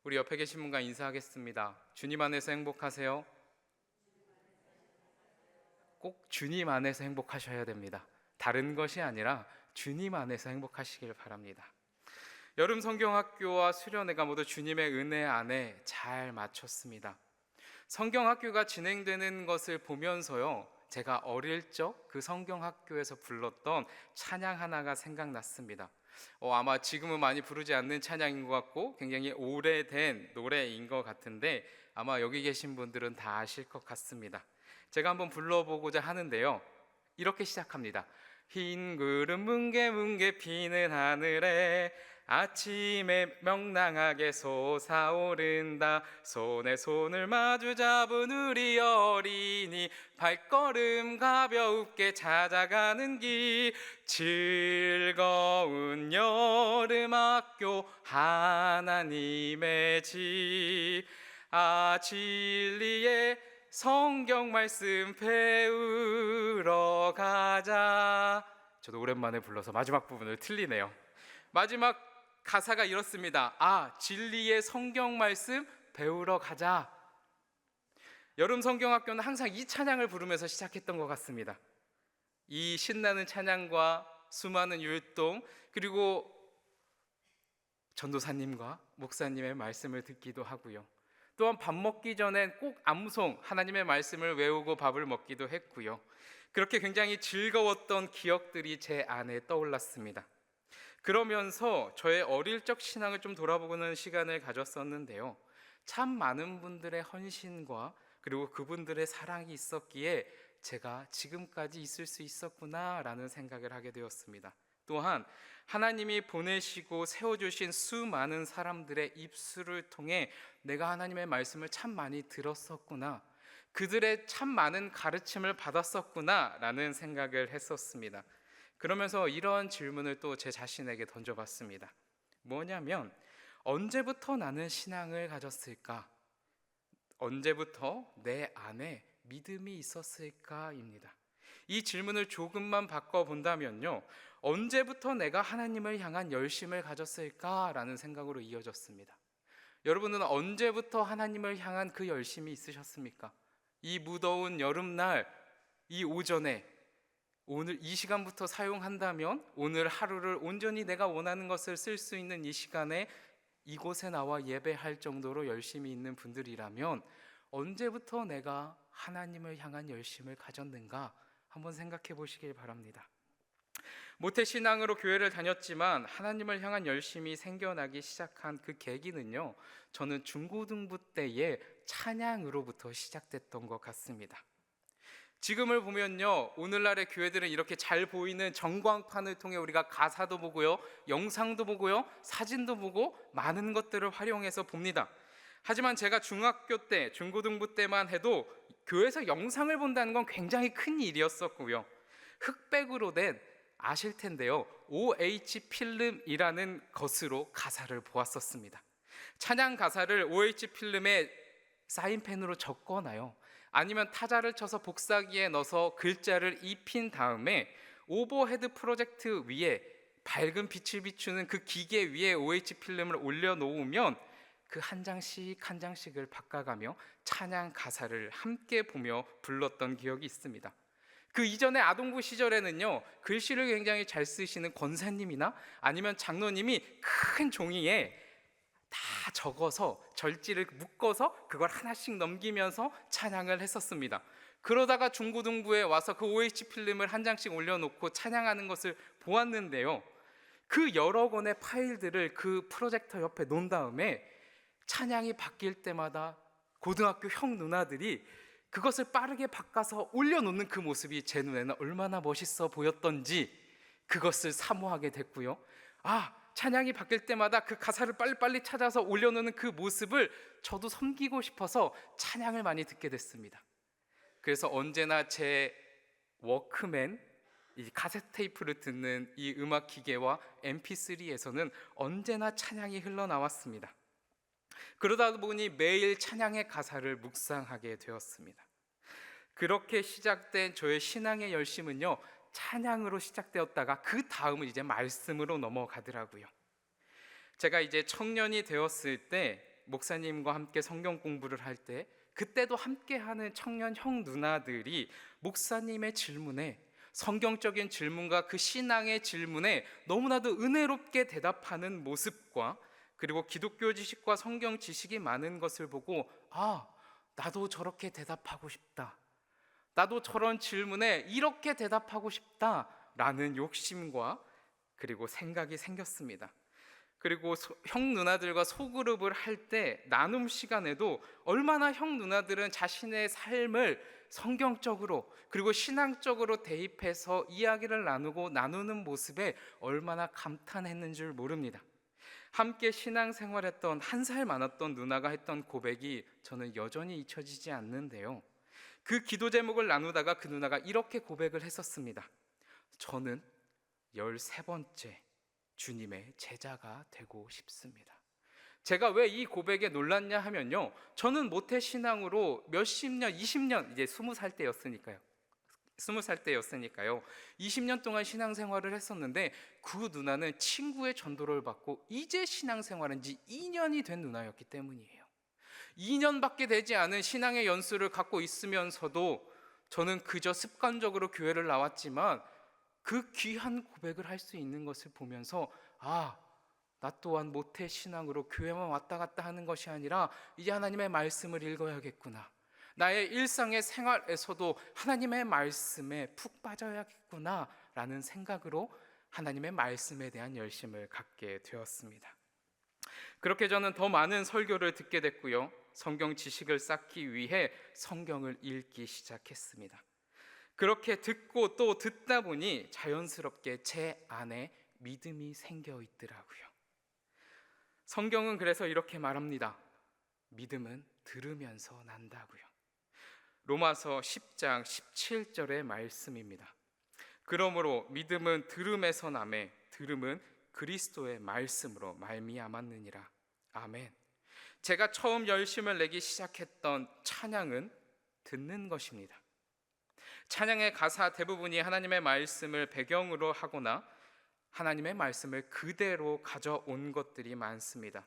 우리 옆에 계신 분과 인사하겠습니다. 주님 안에서 행복하세요. 꼭 주님 안에서 행복하셔야 됩니다. 다른 것이 아니라 주님 안에서 행복하시길 바랍니다. 여름 성경학교와 수련회가 모두 주님의 은혜 안에 잘 마쳤습니다. 성경학교가 진행되는 것을 보면서요, 제가 어릴 적 그 성경학교에서 불렀던 찬양 하나가 생각났습니다. 아마 지금은 많이 부르지 않는 찬양인 것 같고 굉장히 오래된 노래인 것 같은데 아마 여기 계신 분들은 다 아실 것 같습니다. 제가 한번 불러보고자 하는데요, 이렇게 시작합니다. 흰 구름 뭉게뭉게 피는 하늘에 아침에 명랑하게 솟아오른다. 손에 손을 마주 잡은 우리 어린이 발걸음 가볍게 찾아가는 길, 즐거운 여름학교 하나님의 집. 진리의 성경 말씀 배우러 가자. 저도 오랜만에 불러서 마지막 부분을 틀리네요. 마지막 가사가 이렇습니다. 진리의 성경 말씀 배우러 가자. 여름 성경학교는 항상 이 찬양을 부르면서 시작했던 것 같습니다. 이 신나는 찬양과 수많은 율동, 그리고 전도사님과 목사님의 말씀을 듣기도 하고요. 또한 밥 먹기 전엔 꼭 암송 하나님의 말씀을 외우고 밥을 먹기도 했고요. 그렇게 굉장히 즐거웠던 기억들이 제 안에 떠올랐습니다. 그러면서 저의 어릴 적 신앙을 좀 돌아보는 시간을 가졌었는데요, 참 많은 분들의 헌신과 그리고 그분들의 사랑이 있었기에 제가 지금까지 있을 수 있었구나라는 생각을 하게 되었습니다. 또한 하나님이 보내시고 세워주신 수많은 사람들의 입술을 통해 내가 하나님의 말씀을 참 많이 들었었구나, 그들의 참 많은 가르침을 받았었구나 라는 생각을 했었습니다. 그러면서 이런 질문을 또 제 자신에게 던져봤습니다. 뭐냐면, 언제부터 나는 신앙을 가졌을까? 언제부터 내 안에 믿음이 있었을까입니다. 이 질문을 조금만 바꿔본다면요, 언제부터 내가 하나님을 향한 열심을 가졌을까라는 생각으로 이어졌습니다. 여러분은 언제부터 하나님을 향한 그 열심이 있으셨습니까? 이 무더운 여름날 이 오전에 오늘 이 시간부터 사용한다면 오늘 하루를 온전히 내가 원하는 것을 쓸 수 있는 이 시간에 이곳에 나와 예배할 정도로 열심히 있는 분들이라면 언제부터 내가 하나님을 향한 열심을 가졌는가 한번 생각해 보시길 바랍니다. 모태신앙으로 교회를 다녔지만 하나님을 향한 열심이 생겨나기 시작한 그 계기는요, 저는 중고등부 때의 찬양으로부터 시작됐던 것 같습니다. 지금을 보면요, 오늘날의 교회들은 이렇게 잘 보이는 전광판을 통해 우리가 가사도 보고요, 영상도 보고요, 사진도 보고 많은 것들을 활용해서 봅니다. 하지만 제가 중학교 때, 중고등부 때만 해도 교회에서 영상을 본다는 건 굉장히 큰 일이었었고요, 흑백으로 된, 아실 텐데요, OH 필름이라는 것으로 가사를 보았었습니다. 찬양 가사를 OH 필름에 사인펜으로 적거나요, 아니면 타자를 쳐서 복사기에 넣어서 글자를 입힌 다음에 오버헤드 프로젝트 위에 밝은 빛을 비추는 그 기계 위에 OH 필름을 올려놓으면 그 한 장씩 한 장씩을 바꿔가며 찬양 가사를 함께 보며 불렀던 기억이 있습니다. 그 이전에 아동부 시절에는요, 글씨를 굉장히 잘 쓰시는 권사님이나 아니면 장로님이 큰 종이에 다 적어서 절지를 묶어서 그걸 하나씩 넘기면서 찬양을 했었습니다. 그러다가 중고등부에 와서 그 OH 필름을 한 장씩 올려놓고 찬양하는 것을 보았는데요, 그 여러 권의 파일들을 그 프로젝터 옆에 놓은 다음에 찬양이 바뀔 때마다 고등학교 형 누나들이 그것을 빠르게 바꿔서 올려놓는 그 모습이 제 눈에는 얼마나 멋있어 보였던지 그것을 사모하게 됐고요, 찬양이 바뀔 때마다 그 가사를 빨리빨리 찾아서 올려놓는 그 모습을 저도 섬기고 싶어서 찬양을 많이 듣게 됐습니다. 그래서 언제나 제 워크맨, 이 카세트 테이프를 듣는 이 음악 기계와 MP3에서는 언제나 찬양이 흘러나왔습니다. 그러다 보니 매일 찬양의 가사를 묵상하게 되었습니다. 그렇게 시작된 저의 신앙의 열심은요, 찬양으로 시작되었다가 그 다음은 이제 말씀으로 넘어가더라고요. 제가 이제 청년이 되었을 때 목사님과 함께 성경 공부를 할 때 그때도 함께하는 청년 형 누나들이 목사님의 질문에, 성경적인 질문과 그 신앙의 질문에 너무나도 은혜롭게 대답하는 모습과, 그리고 기독교 지식과 성경 지식이 많은 것을 보고 나도 저렇게 대답하고 싶다, 나도 저런 질문에 이렇게 대답하고 싶다라는 욕심과 그리고 생각이 생겼습니다. 그리고 형 누나들과 소그룹을 할 때 나눔 시간에도 얼마나 형 누나들은 자신의 삶을 성경적으로 그리고 신앙적으로 대입해서 이야기를 나누는 모습에 얼마나 감탄했는 줄 모릅니다. 함께 신앙생활했던 1살 많았던 누나가 했던 고백이 저는 여전히 잊혀지지 않는데요. 그 기도 제목을 나누다가 그 누나가 이렇게 고백을 했었습니다. 저는 13번째 주님의 제자가 되고 싶습니다. 제가 왜 이 고백에 놀랐냐 하면요, 저는 모태신앙으로 몇십 년, 20년, 이제 20살 때였으니까요 20년 동안 신앙생활을 했었는데, 그 누나는 친구의 전도를 받고 이제 신앙생활한 지 2년이 된 누나였기 때문이에요. 2년밖에 되지 않은 신앙의 연수를 갖고 있으면서도 저는 그저 습관적으로 교회를 나왔지만 그 귀한 고백을 할 수 있는 것을 보면서 나 또한 모태 신앙으로 교회만 왔다 갔다 하는 것이 아니라 이제 하나님의 말씀을 읽어야겠구나, 나의 일상의 생활에서도 하나님의 말씀에 푹 빠져야겠구나 라는 생각으로 하나님의 말씀에 대한 열심을 갖게 되었습니다. 그렇게 저는 더 많은 설교를 듣게 됐고요, 성경 지식을 쌓기 위해 성경을 읽기 시작했습니다. 그렇게 듣고 또 듣다 보니 자연스럽게 제 안에 믿음이 생겨 있더라고요. 성경은 그래서 이렇게 말합니다. 믿음은 들으면서 난다고요. 로마서 10장 17절의 말씀입니다. 그러므로 믿음은 들음에서 나매 들음은 그리스도의 말씀으로 말미암았느니라. 아멘. 제가 처음 열심을 내기 시작했던 찬양은 듣는 것입니다. 찬양의 가사 대부분이 하나님의 말씀을 배경으로 하거나 하나님의 말씀을 그대로 가져온 것들이 많습니다.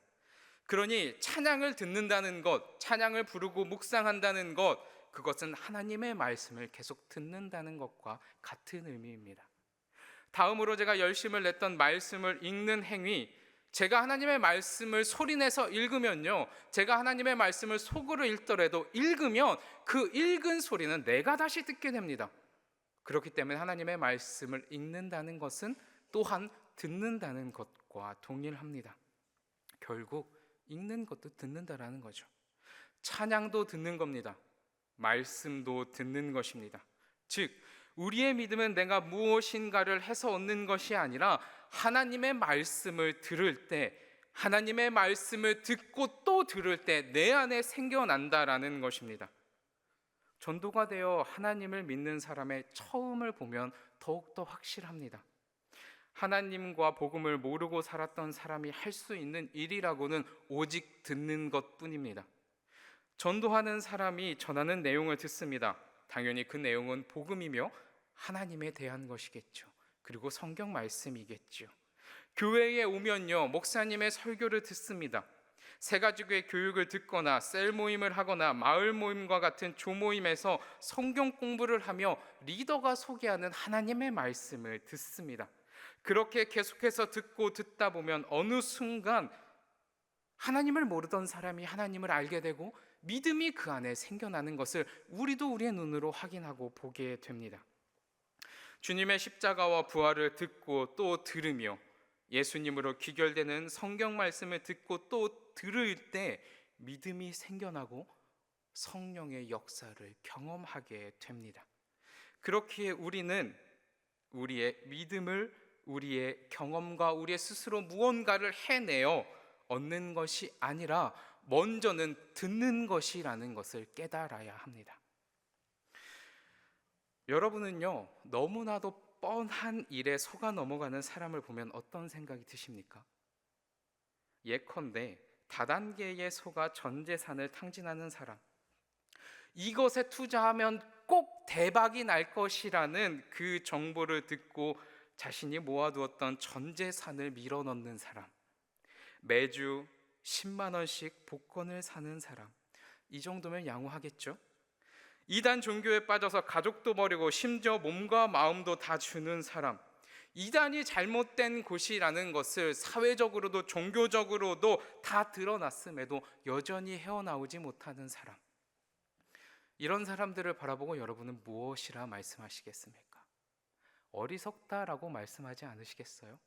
그러니 찬양을 듣는다는 것, 찬양을 부르고 묵상한다는 것, 그것은 하나님의 말씀을 계속 듣는다는 것과 같은 의미입니다. 다음으로 제가 열심을 냈던 말씀을 읽는 행위, 제가 하나님의 말씀을 소리내서 읽으면요, 제가 하나님의 말씀을 속으로 읽더라도 읽으면 그 읽은 소리는 내가 다시 듣게 됩니다. 그렇기 때문에 하나님의 말씀을 읽는다는 것은 또한 듣는다는 것과 동일합니다. 결국 읽는 것도 듣는다라는 거죠. 찬양도 듣는 겁니다. 말씀도 듣는 것입니다. 즉 우리의 믿음은 내가 무엇인가를 해서 얻는 것이 아니라 하나님의 말씀을 들을 때, 하나님의 말씀을 듣고 또 들을 때 내 안에 생겨난다라는 것입니다. 전도가 되어 하나님을 믿는 사람의 처음을 보면 더욱더 확실합니다. 하나님과 복음을 모르고 살았던 사람이 할 수 있는 일이라고는 오직 듣는 것뿐입니다. 전도하는 사람이 전하는 내용을 듣습니다. 당연히 그 내용은 복음이며 하나님에 대한 것이겠죠. 그리고 성경 말씀이겠죠. 교회에 오면요, 목사님의 설교를 듣습니다. 새가지교의 교육을 듣거나 셀 모임을 하거나 마을 모임과 같은 조모임에서 성경 공부를 하며 리더가 소개하는 하나님의 말씀을 듣습니다. 그렇게 계속해서 듣고 듣다 보면 어느 순간 하나님을 모르던 사람이 하나님을 알게 되고 믿음이 그 안에 생겨나는 것을 우리도 우리의 눈으로 확인하고 보게 됩니다. 주님의 십자가와 부활을 듣고 또 들으며 예수님으로 귀결되는 성경 말씀을 듣고 또 들을 때 믿음이 생겨나고 성령의 역사를 경험하게 됩니다. 그렇기에 우리는 우리의 믿음을 우리의 경험과 우리의 스스로 무언가를 해내어 얻는 것이 아니라 먼저는 듣는 것이라는 것을 깨달아야 합니다. 여러분은요, 너무나도 뻔한 일에 속아 넘어가는 사람을 보면 어떤 생각이 드십니까? 예컨대 다단계에 속아 전 재산을 탕진하는 사람, 이것에 투자하면 꼭 대박이 날 것이라는 그 정보를 듣고 자신이 모아두었던 전 재산을 밀어넣는 사람, 매주 10만 원씩 복권을 사는 사람, 이 정도면 양호하겠죠? 이단 종교에 빠져서 가족도 버리고 심지어 몸과 마음도 다 주는 사람, 이단이 잘못된 곳이라는 것을 사회적으로도 종교적으로도 다 드러났음에도 여전히 헤어나오지 못하는 사람, 이런 사람들을 바라보고 여러분은 무엇이라 말씀하시겠습니까? 어리석다라고 말씀하지 않으시겠어요?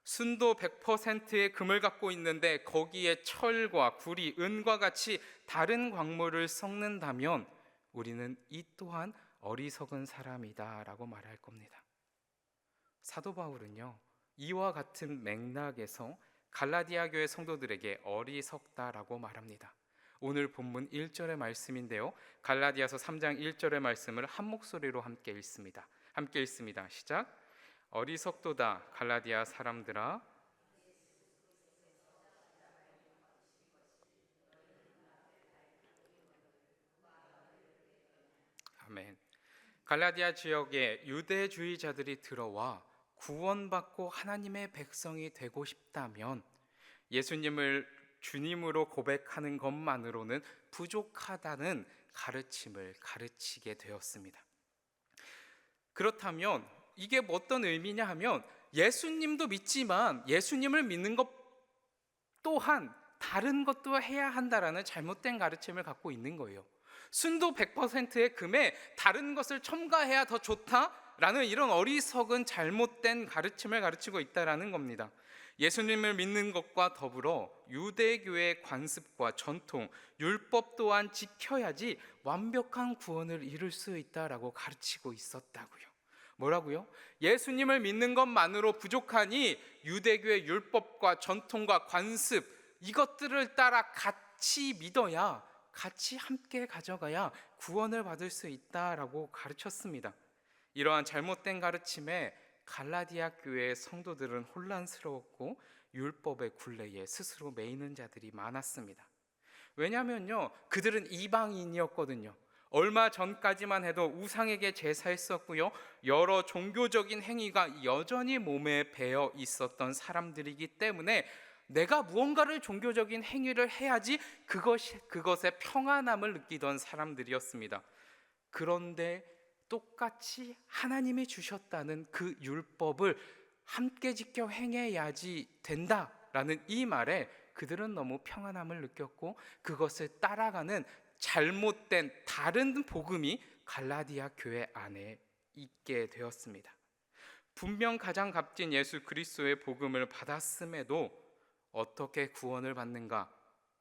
순도 100%의 금을 갖고 있는데 거기에 철과 구리, 은과 같이 다른 광물을 섞는다면 우리는 이 또한 어리석은 사람이다라고 말할 겁니다. 사도 바울은요, 이와 같은 맥락에서 갈라디아 교회 성도들에게 어리석다라고 말합니다. 오늘 본문 1절의 말씀인데요, 갈라디아서 3장 1절의 말씀을 한 목소리로 함께 읽습니다. 함께 읽습니다. 시작. 어리석도다 갈라디아 사람들아. 아멘. 갈라디아 지역에 유대주의자들이 들어와 구원받고 하나님의 백성이 되고 싶다면 예수님을 주님으로 고백하는 것만으로는 부족하다는 가르침을 가르치게 되었습니다. 그렇다면 이게 어떤 의미냐 하면 예수님도 믿지만 예수님을 믿는 것 또한 다른 것도 해야 한다라는 잘못된 가르침을 갖고 있는 거예요. 순도 100%의 금에 다른 것을 첨가해야 더 좋다라는 이런 어리석은 잘못된 가르침을 가르치고 있다라는 겁니다. 예수님을 믿는 것과 더불어 유대교의 관습과 전통, 율법 또한 지켜야지 완벽한 구원을 이룰 수 있다라고 가르치고 있었다고요. 뭐라고요? 예수님을 믿는 것만으로 부족하니 유대교의 율법과 전통과 관습, 이것들을 따라 같이 믿어야, 같이 함께 가져가야 구원을 받을 수 있다라고 가르쳤습니다. 이러한 잘못된 가르침에 갈라디아 교회의 성도들은 혼란스러웠고 율법의 굴레에 스스로 매이는 자들이 많았습니다. 왜냐하면요, 그들은 이방인이었거든요. 얼마 전까지만 해도 우상에게 제사했었고요, 여러 종교적인 행위가 여전히 몸에 배어 있었던 사람들이기 때문에 내가 무언가를 종교적인 행위를 해야지 그것에 평안함을 느끼던 사람들이었습니다. 그런데 똑같이 하나님이 주셨다는 그 율법을 함께 지켜 행해야지 된다라는 이 말에 그들은 너무 평안함을 느꼈고 그것을 따라가는 잘못된 다른 복음이 갈라디아 교회 안에 있게 되었습니다. 분명 가장 값진 예수 그리스도의 복음을 받았음에도 어떻게 구원을 받는가,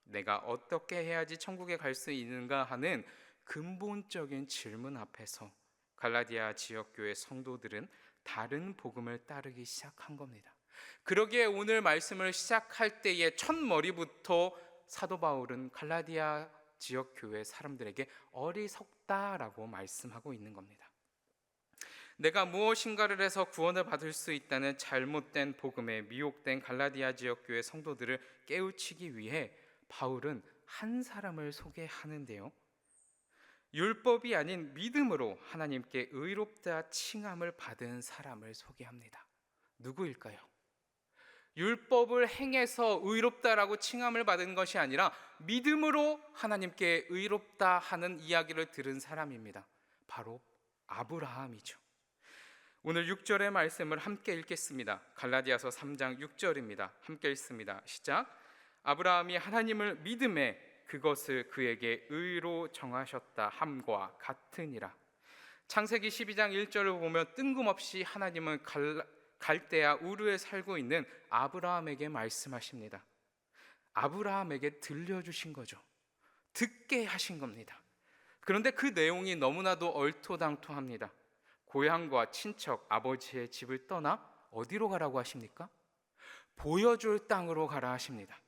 내가 어떻게 해야지 천국에 갈 수 있는가 하는 근본적인 질문 앞에서 갈라디아 지역교회 성도들은 다른 복음을 따르기 시작한 겁니다. 그러기에 오늘 말씀을 시작할 때의 첫머리부터 사도 바울은 갈라디아 지역교회 사람들에게 어리석다라고 말씀하고 있는 겁니다. 내가 무엇인가를 해서 구원을 받을 수 있다는 잘못된 복음에 미혹된 갈라디아 지역교회 성도들을 깨우치기 위해 바울은 한 사람을 소개하는데요, 율법이 아닌 믿음으로 하나님께 의롭다 칭함을 받은 사람을 소개합니다. 누구일까요? 율법을 행해서 의롭다라고 칭함을 받은 것이 아니라 믿음으로 하나님께 의롭다 하는 이야기를 들은 사람입니다. 바로 아브라함이죠. 오늘 6절의 말씀을 함께 읽겠습니다. 갈라디아서 3장 6절입니다. 함께 읽습니다. 시작. 아브라함이 하나님을 믿음에 그것을 그에게 의로 정하셨다 함과 같으니라. 창세기 12장 1절을 보면 뜬금없이 하나님은 갈대아 우르에 살고 있는 아브라함에게 말씀하십니다. 아브라함에게 들려주신 거죠. 듣게 하신 겁니다. 그런데 그 내용이 너무나도 얼토당토합니다. 고향과 친척, 아버지의 집을 떠나 어디로 가라고 하십니까? 보여줄 땅으로 가라 하십니다.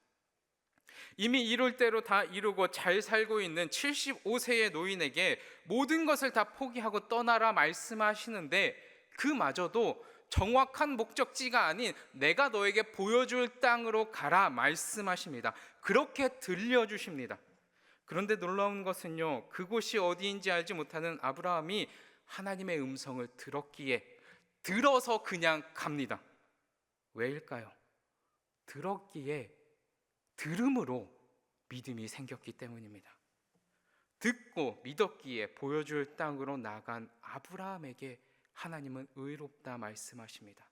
이미 이룰 대로 다 이루고 잘 살고 있는 75세의 노인에게 모든 것을 다 포기하고 떠나라 말씀하시는데 그마저도 정확한 목적지가 아닌 내가 너에게 보여줄 땅으로 가라 말씀하십니다. 그렇게 들려주십니다. 그런데 놀라운 것은요, 그곳이 어디인지 알지 못하는 아브라함이 하나님의 음성을 들었기에 들어서 그냥 갑니다. 왜일까요? 들었기에 들음으로 믿음이 생겼기 때문입니다. 듣고 믿었기에 보여줄 땅으로 나간 아브라함에게 하나님은 의롭다 말씀하십니다.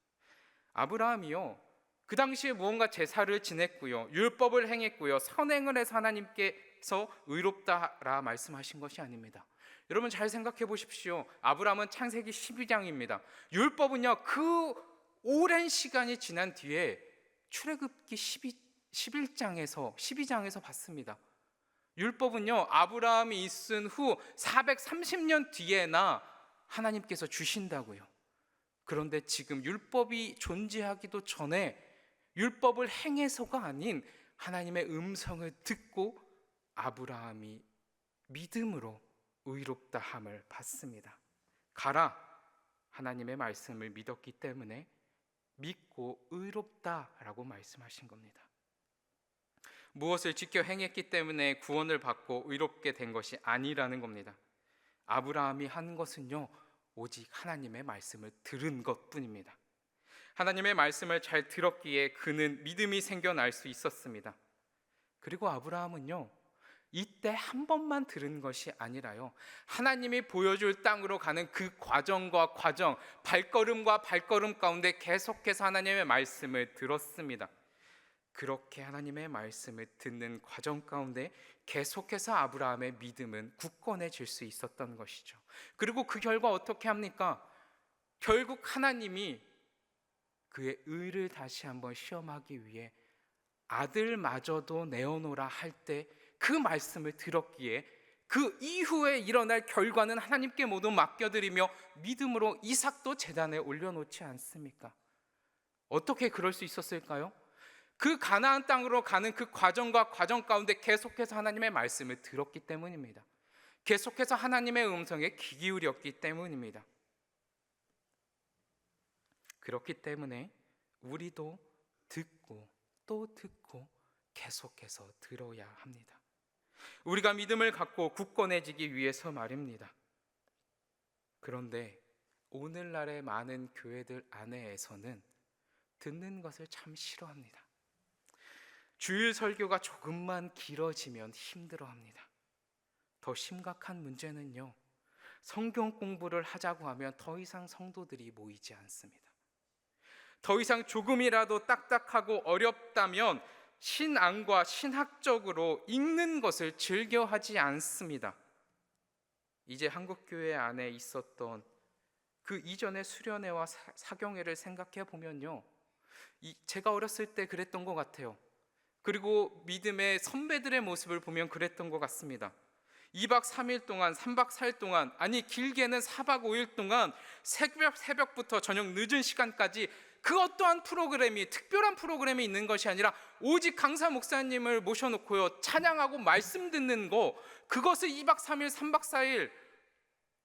아브라함이요, 그 당시에 무언가 제사를 지냈고요, 율법을 행했고요, 선행을 해서 하나님께서 의롭다라 말씀하신 것이 아닙니다. 여러분 잘 생각해 보십시오. 아브라함은 창세기 12장입니다. 율법은요, 그 오랜 시간이 지난 뒤에 출애굽기 12장에서 받습니다. 율법은요, 아브라함이 있은 후 430년 뒤에나 하나님께서 주신다고요. 그런데 지금 율법이 존재하기도 전에 율법을 행해서가 아닌 하나님의 음성을 듣고 아브라함이 믿음으로 의롭다함을 받습니다. 가라, 하나님의 말씀을 믿었기 때문에 믿고 의롭다라고 말씀하신 겁니다. 무엇을 지켜 행했기 때문에 구원을 받고 의롭게 된 것이 아니라는 겁니다. 아브라함이 한 것은요, 오직 하나님의 말씀을 들은 것뿐입니다. 하나님의 말씀을 잘 들었기에 그는 믿음이 생겨날 수 있었습니다. 그리고 아브라함은요, 이때 한 번만 들은 것이 아니라요, 하나님이 보여줄 땅으로 가는 그 과정과 과정, 발걸음과 발걸음 가운데 계속해서 하나님의 말씀을 들었습니다. 그렇게 하나님의 말씀을 듣는 과정 가운데 계속해서 아브라함의 믿음은 굳건해질 수 있었던 것이죠. 그리고 그 결과 어떻게 합니까? 결국 하나님이 그의 의를 다시 한번 시험하기 위해 아들마저도 내어놓으라 할 때 그 말씀을 들었기에 그 이후에 일어날 결과는 하나님께 모두 맡겨드리며 믿음으로 이삭도 제단에 올려놓지 않습니까? 어떻게 그럴 수 있었을까요? 그 가나안 땅으로 가는 그 과정과 과정 가운데 계속해서 하나님의 말씀을 들었기 때문입니다. 계속해서 하나님의 음성에 귀 기울였기 때문입니다. 그렇기 때문에 우리도 듣고 또 듣고 계속해서 들어야 합니다. 우리가 믿음을 갖고 굳건해지기 위해서 말입니다. 그런데 오늘날의 많은 교회들 안에서는 듣는 것을 참 싫어합니다. 주일 설교가 조금만 길어지면 힘들어합니다. 더 심각한 문제는요, 성경 공부를 하자고 하면 더 이상 성도들이 모이지 않습니다. 더 이상 조금이라도 딱딱하고 어렵다면 신앙과 신학적으로 읽는 것을 즐겨하지 않습니다. 이제 한국교회 안에 있었던 그 이전의 수련회와 사경회를 생각해 보면요, 제가 어렸을 때 그랬던 것 같아요. 그리고 믿음의 선배들의 모습을 보면 그랬던 것 같습니다. 2박 3일 동안, 3박 4일 동안, 아니 길게는 4박 5일 동안 새벽부터 저녁 늦은 시간까지 그 어떠한 프로그램이, 특별한 프로그램이 있는 것이 아니라 오직 강사 목사님을 모셔놓고요, 찬양하고 말씀 듣는 거, 그것을 2박 3일, 3박 4일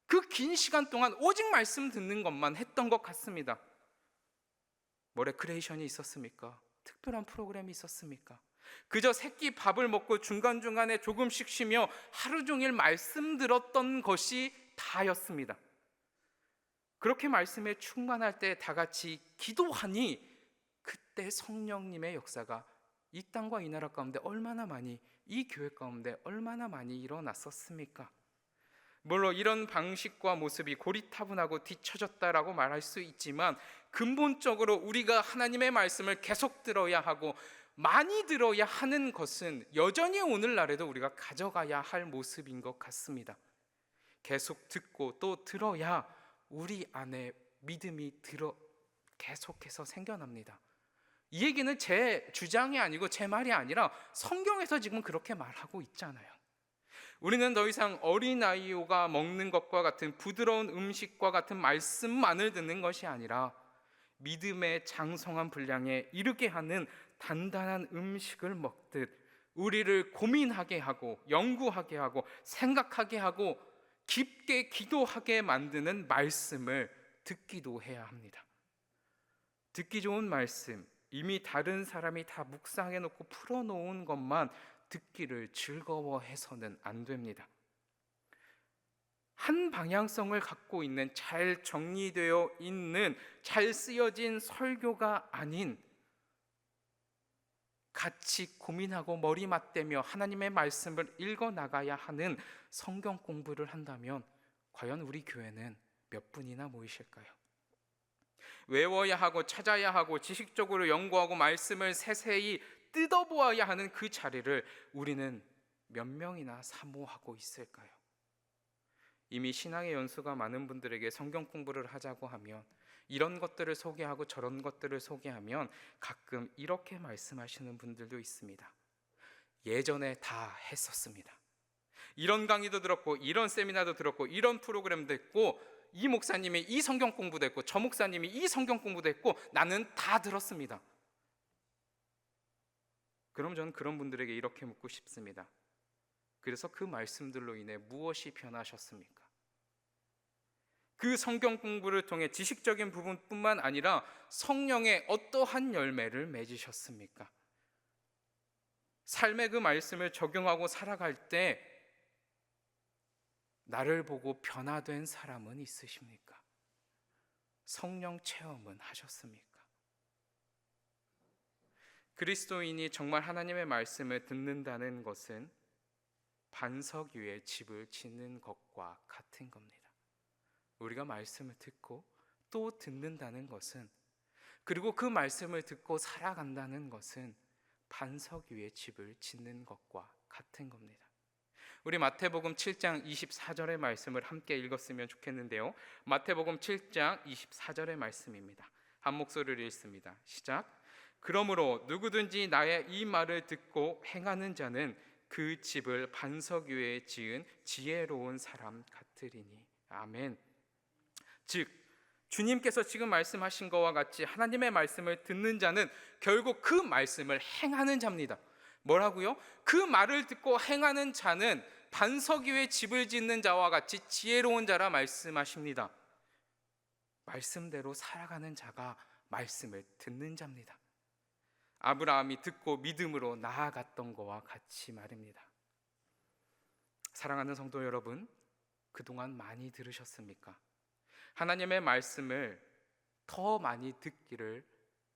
그 긴 시간 동안 오직 말씀 듣는 것만 했던 것 같습니다. 뭐 레크레이션이 있었습니까? 특별한 프로그램이 있었습니까? 그저 새끼 밥을 먹고 중간중간에 조금씩 쉬며 하루 종일 말씀 들었던 것이 다였습니다. 그렇게 말씀에 충만할 때 다 같이 기도하니 그때 성령님의 역사가 이 땅과 이 나라 가운데 얼마나 많이, 이 교회 가운데 얼마나 많이 일어났었습니까? 물론 이런 방식과 모습이 고리타분하고 뒤처졌다라고 말할 수 있지만 근본적으로 우리가 하나님의 말씀을 계속 들어야 하고 많이 들어야 하는 것은 여전히 오늘날에도 우리가 가져가야 할 모습인 것 같습니다. 계속 듣고 또 들어야 우리 안에 믿음이 계속해서 생겨납니다. 이 얘기는 제 주장이 아니고 제 말이 아니라 성경에서 지금 그렇게 말하고 있잖아요. 우리는 더 이상 어린아이가 먹는 것과 같은 부드러운 음식과 같은 말씀만을 듣는 것이 아니라 믿음의 장성한 분량에 이르게 하는 단단한 음식을 먹듯 우리를 고민하게 하고 연구하게 하고 생각하게 하고 깊게 기도하게 만드는 말씀을 듣기도 해야 합니다. 듣기 좋은 말씀, 이미 다른 사람이 다 묵상해 놓고 풀어놓은 것만 듣기를 즐거워해서는 안 됩니다. 한 방향성을 갖고 있는, 잘 정리되어 있는, 잘 쓰여진 설교가 아닌 같이 고민하고 머리 맞대며 하나님의 말씀을 읽어 나가야 하는 성경 공부를 한다면 과연 우리 교회는 몇 분이나 모이실까요? 외워야 하고 찾아야 하고 지식적으로 연구하고 말씀을 세세히 뜯어보아야 하는 그 자리를 우리는 몇 명이나 사모하고 있을까요? 이미 신앙의 연수가 많은 분들에게 성경 공부를 하자고 하면 이런 것들을 소개하고 저런 것들을 소개하면 가끔 이렇게 말씀하시는 분들도 있습니다. 예전에 다 했었습니다. 이런 강의도 들었고 이런 세미나도 들었고 이런 프로그램도 했고 이 목사님이 이 성경 공부도 했고 저 목사님이 이 성경 공부도 했고 나는 다 들었습니다. 그럼 저는 그런 분들에게 이렇게 묻고 싶습니다. 그래서 그 말씀들로 인해 무엇이 변하셨습니까? 그 성경 공부를 통해 지식적인 부분뿐만 아니라 성령의 어떠한 열매를 맺으셨습니까? 삶의 그 말씀을 적용하고 살아갈 때 나를 보고 변화된 사람은 있으십니까? 성령 체험은 하셨습니까? 그리스도인이 정말 하나님의 말씀을 듣는다는 것은 반석 위에 집을 짓는 것과 같은 겁니다. 우리가 말씀을 듣고 또 듣는다는 것은, 그리고 그 말씀을 듣고 살아간다는 것은 반석 위에 집을 짓는 것과 같은 겁니다. 우리 마태복음 7장 24절의 말씀을 함께 읽었으면 좋겠는데요. 마태복음 7장 24절의 말씀입니다. 한 목소리를 읽습니다. 시작. 그러므로 누구든지 나의 이 말을 듣고 행하는 자는 그 집을 반석 위에 지은 지혜로운 사람 같으리니. 아멘. 즉 주님께서 지금 말씀하신 것과 같이 하나님의 말씀을 듣는 자는 결국 그 말씀을 행하는 자입니다. 뭐라고요? 그 말을 듣고 행하는 자는 반석 위에 집을 짓는 자와 같이 지혜로운 자라 말씀하십니다. 말씀대로 살아가는 자가 말씀을 듣는 자입니다. 아브라함이 듣고 믿음으로 나아갔던 것과 같이 말입니다. 사랑하는 성도 여러분, 그동안 많이 들으셨습니까? 하나님의 말씀을 더 많이 듣기를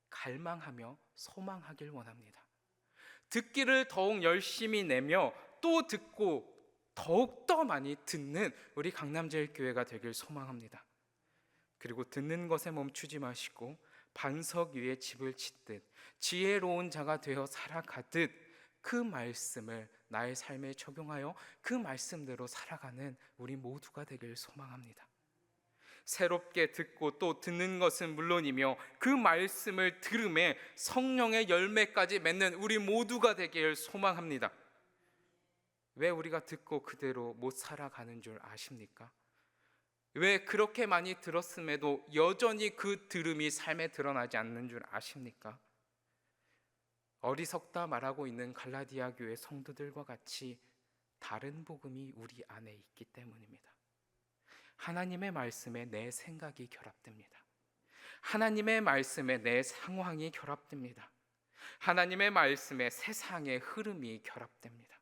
갈망하며 소망하길 원합니다. 듣기를 더욱 열심히 내며 또 듣고 더욱더 많이 듣는 우리 강남제일교회가 되길 소망합니다. 그리고 듣는 것에 멈추지 마시고 반석 위에 집을 짓듯 지혜로운 자가 되어 살아가듯 그 말씀을 나의 삶에 적용하여 그 말씀대로 살아가는 우리 모두가 되길 소망합니다. 새롭게 듣고 또 듣는 것은 물론이며 그 말씀을 들음에 성령의 열매까지 맺는 우리 모두가 되길 소망합니다. 왜 우리가 듣고 그대로 못 살아가는 줄 아십니까? 왜 그렇게 많이 들었음에도 여전히 그 들음이 삶에 드러나지 않는 줄 아십니까? 어리석다 말하고 있는 갈라디아 교회 성도들과 같이 다른 복음이 우리 안에 있기 때문입니다. 하나님의 말씀에 내 생각이 결합됩니다. 하나님의 말씀에 내 상황이 결합됩니다. 하나님의 말씀에 세상의 흐름이 결합됩니다.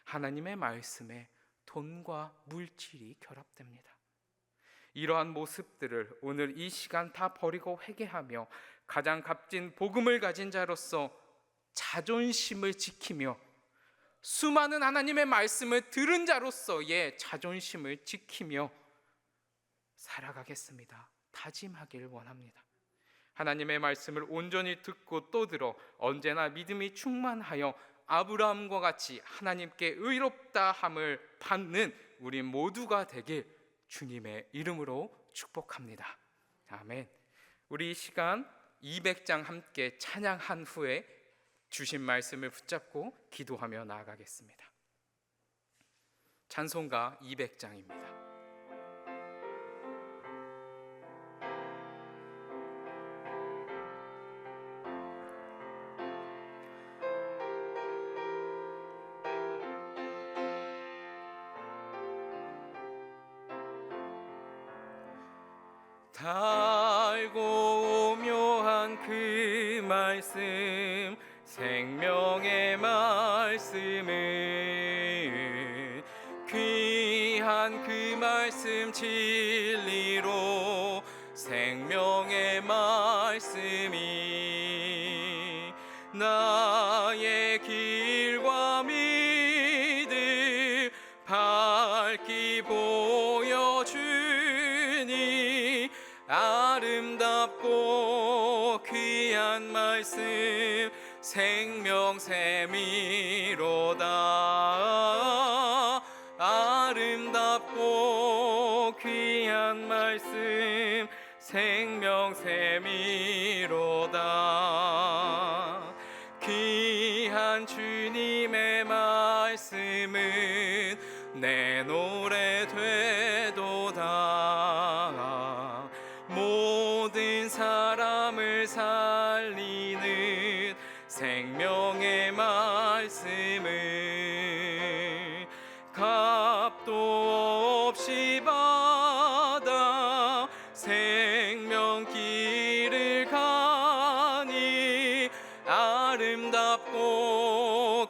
하나님의 말씀에 돈과 물질이 결합됩니다. 이러한 모습들을 오늘 이 시간 다 버리고 회개하며 가장 값진 복음을 가진 자로서 자존심을 지키며 수많은 하나님의 말씀을 들은 자로서의 자존심을 지키며 살아가겠습니다. 다짐하길 원합니다. 하나님의 말씀을 온전히 듣고 또 들어 언제나 믿음이 충만하여 아브라함과 같이 하나님께 의롭다 함을 받는 우리 모두가 되길 주님의 이름으로 축복합니다. 아멘. 우리 이 시간 200장 함께 찬양한 후에 주신 말씀을 붙잡고 기도하며 나아가겠습니다. 찬송가 200장입니다. 달고 묘한 그 말씀 생명의 말씀은 귀한 그 말씀 진리로 생명의 말씀이 나 나의 길과 믿음 밝히 보여주니 아름답고 귀한 말씀 생명샘이로다. 아름답고 귀한 말씀 생명샘이로다. 귀한 주님의 말씀은 내 노래 되도다. 모든 사람을 살리는 생명의 말씀을 값도 없이 받아 생명길을 가니 아름답고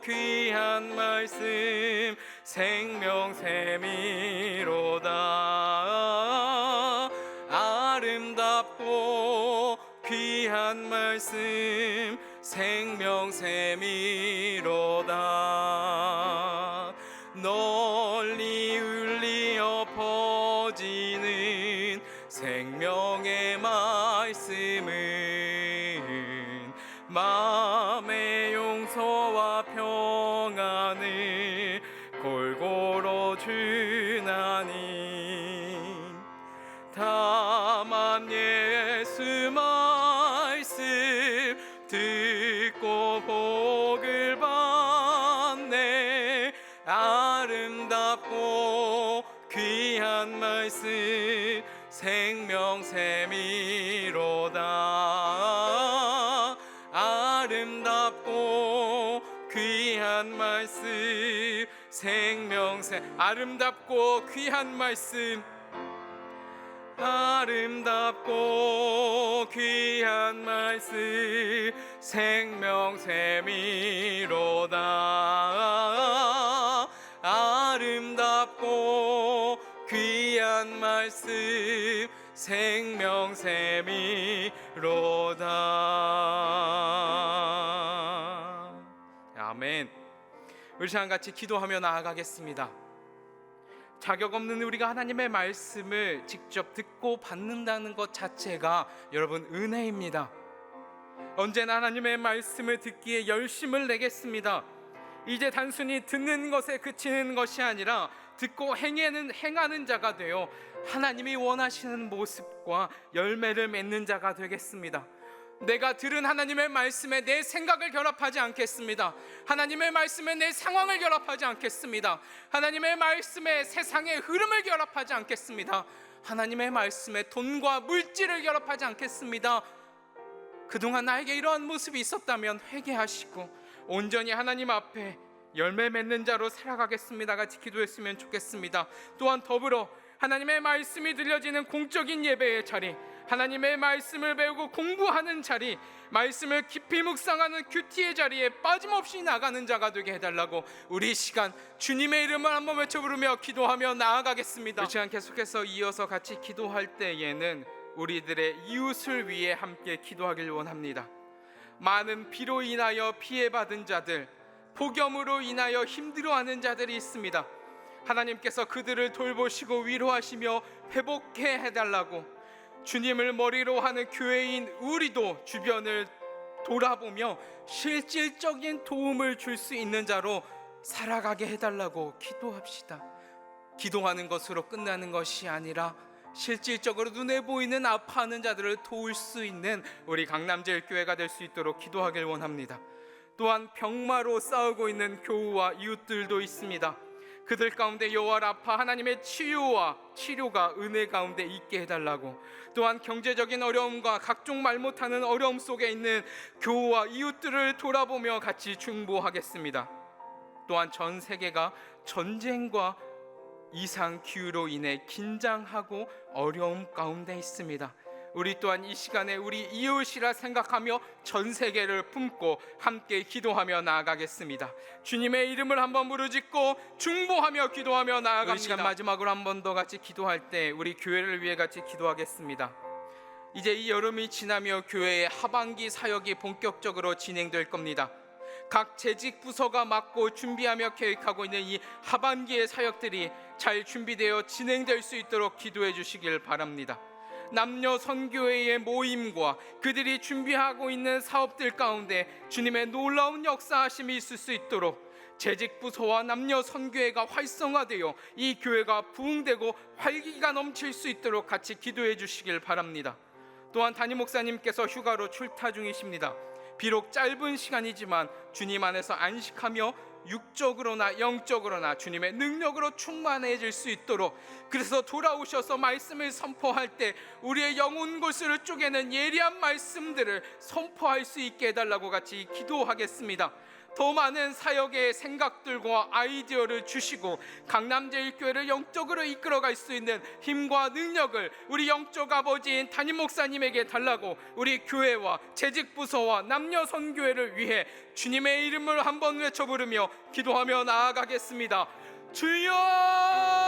귀한 말씀 생명샘이로다. 아름답고 귀한 말씀 생명샘이로다. 널리 울리어 퍼지는 생명의 말씀은 마음의 용서와 평안을 골고루 주나니 다만 예수 말씀 듣고 복을 받네. 아름답고 귀한 말씀 생명샘이로다. 아름답고 귀한 말씀 생명샘 아름답고 귀한 말씀 아름답고 귀한 말씀 생명샘이로다. 아름답고 귀한 말씀 생명샘이로다. 아멘. 우리 시간 같이 기도하며 나아가겠습니다. 자격 없는 우리가 하나님의 말씀을 직접 듣고 받는다는 것 자체가 여러분 은혜입니다. 언제나 하나님의 말씀을 듣기에 열심을 내겠습니다. 이제 단순히 듣는 것에 그치는 것이 아니라 듣고 행하는 자가 되어 하나님이 원하시는 모습과 열매를 맺는 자가 되겠습니다. 내가 들은 하나님의 말씀에 내 생각을 결합하지 않겠습니다. 하나님의 말씀에 내 상황을 결합하지 않겠습니다. 하나님의 말씀에 세상의 흐름을 결합하지 않겠습니다. 하나님의 말씀에 돈과 물질을 결합하지 않겠습니다. 그동안 나에게 이러한 모습이 있었다면 회개하시고 온전히 하나님 앞에 열매 맺는 자로 살아가겠습니다. 같이 기도했으면 좋겠습니다. 또한 더불어 하나님의 말씀이 들려지는 공적인 예배의 자리, 하나님의 말씀을 배우고 공부하는 자리, 말씀을 깊이 묵상하는 큐티의 자리에 빠짐없이 나가는 자가 되게 해달라고 우리 시간 주님의 이름을 한번 외쳐 부르며 기도하며 나아가겠습니다. 우리 시간 계속해서 이어서 같이 기도할 때에는 우리들의 이웃을 위해 함께 기도하길 원합니다. 많은 비로 인하여 피해받은 자들, 폭염으로 인하여 힘들어하는 자들이 있습니다. 하나님께서 그들을 돌보시고 위로하시며 회복해 해달라고 주님을 머리로 하는 교회인 우리도 주변을 돌아보며 실질적인 도움을 줄 수 있는 자로 살아가게 해달라고 기도합시다. 기도하는 것으로 끝나는 것이 아니라 실질적으로 눈에 보이는 아파하는 자들을 도울 수 있는 우리 강남제일교회가 될 수 있도록 기도하길 원합니다. 또한 병마로 싸우고 있는 교우와 이웃들도 있습니다. 그들 가운데 여호와 라파 하나님의 치유와 치료가 은혜 가운데 있게 해달라고, 또한 경제적인 어려움과 각종 말 못하는 어려움 속에 있는 교우와 이웃들을 돌아보며 같이 중보하겠습니다. 또한 전 세계가 전쟁과 이상 기후로 인해 긴장하고 어려움 가운데 있습니다. 우리 또한 이 시간에 우리 이웃이라 생각하며 전 세계를 품고 함께 기도하며 나아가겠습니다. 주님의 이름을 한번 부르짖고 중보하며 기도하며 나아갑니다. 이 시간 마지막으로 한 번 더 같이 기도할 때 우리 교회를 위해 같이 기도하겠습니다. 이제 이 여름이 지나며 교회의 하반기 사역이 본격적으로 진행될 겁니다. 각 재직 부서가 맡고 준비하며 계획하고 있는 이 하반기의 사역들이 잘 준비되어 진행될 수 있도록 기도해 주시길 바랍니다. 남녀 선교회의 모임과 그들이 준비하고 있는 사업들 가운데 주님의 놀라운 역사하심이 있을 수 있도록 재직 부서와 남녀 선교회가 활성화되어 이 교회가 부흥되고 활기가 넘칠 수 있도록 같이 기도해 주시길 바랍니다. 또한 담임 목사님께서 휴가로 출타 중이십니다. 비록 짧은 시간이지만 주님 안에서 안식하며 육적으로나 영적으로나 주님의 능력으로 충만해질 수 있도록, 그래서 돌아오셔서 말씀을 선포할 때 우리의 영혼 골수를 쪼개는 예리한 말씀들을 선포할 수 있게 해달라고 같이 기도하겠습니다. 더 많은 사역의 생각들과 아이디어를 주시고 강남제일교회를 영적으로 이끌어갈 수 있는 힘과 능력을 우리 영적 아버지인 담임 목사님에게 달라고 우리 교회와 재직부서와 남녀선교회를 위해 주님의 이름을 한번 외쳐 부르며 기도하며 나아가겠습니다. 주여!